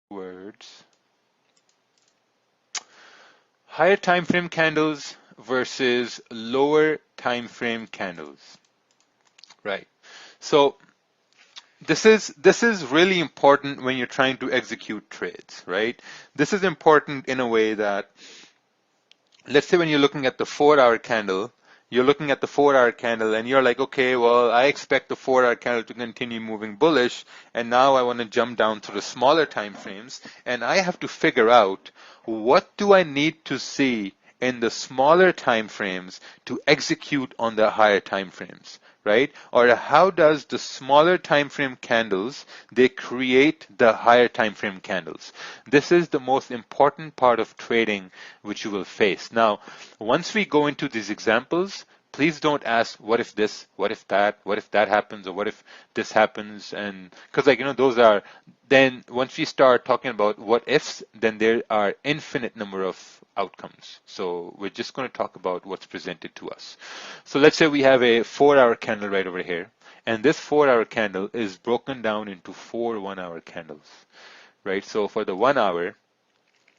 words. Higher time frame candles versus lower time frame candles. Right. So this is really important when you're trying to execute trades, right? This is important in a way that, let's say when you're looking at the 4-hour candle, you're looking at the 4-hour candle and you're like, okay, well, I expect the 4-hour candle to continue moving bullish, and now I want to jump down to the smaller time frames, and I have to figure out what do I need to see in the smaller time frames to execute on the higher time frames, right? Or how does the smaller time frame candles, they create the higher time frame candles? This is the most important part of trading which you will face. Now, once we go into these examples, please don't ask what if this, what if that happens, or what if this happens, and because those are, then once we start talking about what ifs, then there are infinite number of outcomes. So we're just going to talk about what's presented to us. So let's say we have a 4-hour candle right over here, and this 4-hour candle is broken down into 4 1-hour candles, right? So for the 1 hour,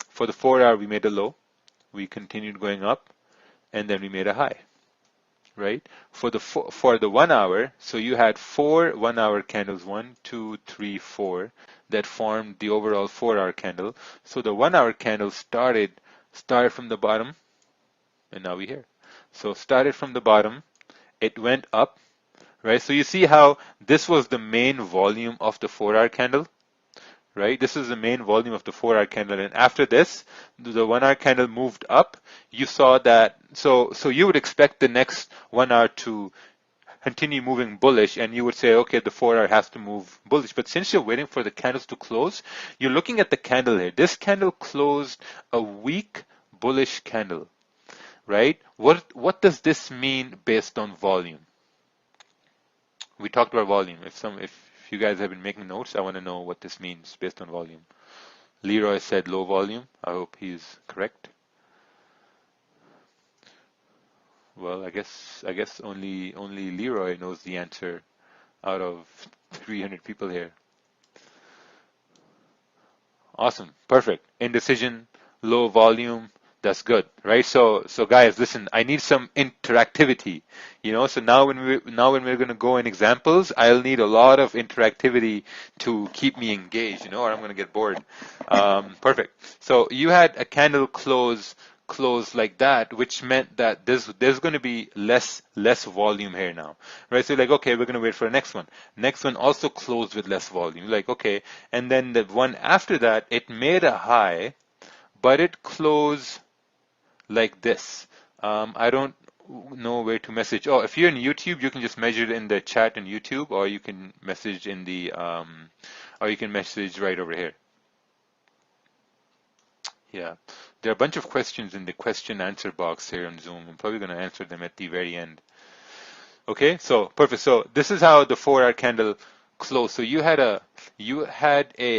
for the 4-hour, we made a low, we continued going up, and then we made a high, right? For the 1 hour, so you had 4 1-hour candles, 1, 2, 3, 4, that formed the overall 4-hour candle. So the 1-hour candle started from the bottom, and now we're here. So started from the bottom, it went up, right? So you see how this was the main volume of the 4-hour candle, right? This is the main volume of the 4-hour candle, and after this, the 1-hour candle moved up. You saw that, so you would expect the next 1 hour to continue moving bullish, and you would say, okay, the 4-hour has to move bullish. But since you're waiting for the candles to close, you're looking at the candle here. This candle closed a weak bullish candle, right? What does this mean based on volume? We talked about volume. If you guys have been making notes, I want to know what this means based on volume. Leroy said low volume. I hope he's correct. Well, I guess only Leroy knows the answer out of 300 people here. Awesome, perfect. Indecision, low volume, that's good, right? So guys, listen, I need some interactivity, So now when we're going to go in examples, I'll need a lot of interactivity to keep me engaged, or I'm going to get bored. Perfect. So you had a candle close like that, which meant that there's going to be less volume here now, right? So you're like, okay, we're going to wait for the next one. Next one also closed with less volume. You're like, okay, and then the one after that, it made a high, but it closed like this. I don't know where to message. Oh, if you're in YouTube, you can just measure it in the chat in YouTube, or you can message in the or you can message right over here. Yeah, there are a bunch of questions in the question answer box here on Zoom. I'm probably going to answer them at the very end. Okay, so perfect. So this is how the 4-hour candle closed. So you had a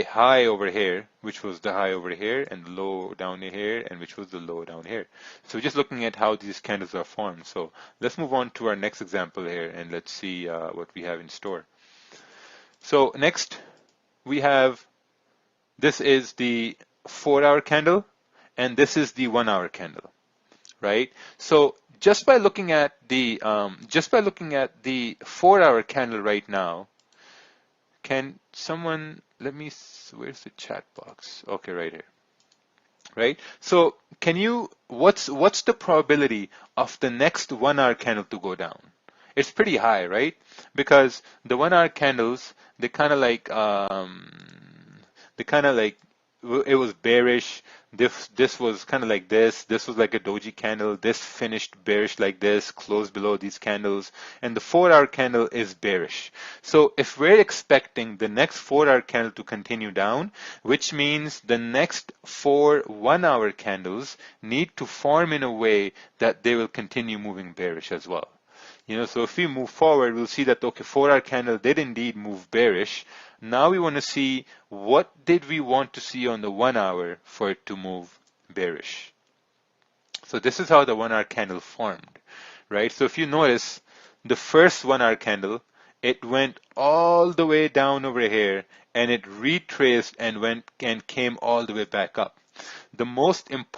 high over here, which was the high over here, and low down here, and which was the low down here. So just looking at how these candles are formed. So let's move on to our next example here, and let's see what we have in store. So next we have, this is the 4-hour candle, and this is the 1-hour candle, right? So just by looking at the 4-hour candle right now, can someone let me? Where's the chat box? Okay, right here, right? So can you? What's the probability of the next 1-hour candle to go down? It's pretty high, right? Because the 1-hour candles, they kind of like it was bearish. This was kind of like this. This was like a doji candle. This finished bearish like this, closed below these candles, and the 4-hour candle is bearish. So if we're expecting the next 4-hour candle to continue down, which means the next 4 1-hour candles need to form in a way that they will continue moving bearish as well. So if we move forward, we'll see that, okay, 4-hour candle did indeed move bearish. Now we want to see what did we want to see on the 1 hour for it to move bearish. So this is how the 1 hour candle formed, right? So if you notice, the first 1 hour candle, It went all the way down over here and it retraced and went and came all the way back up. The most important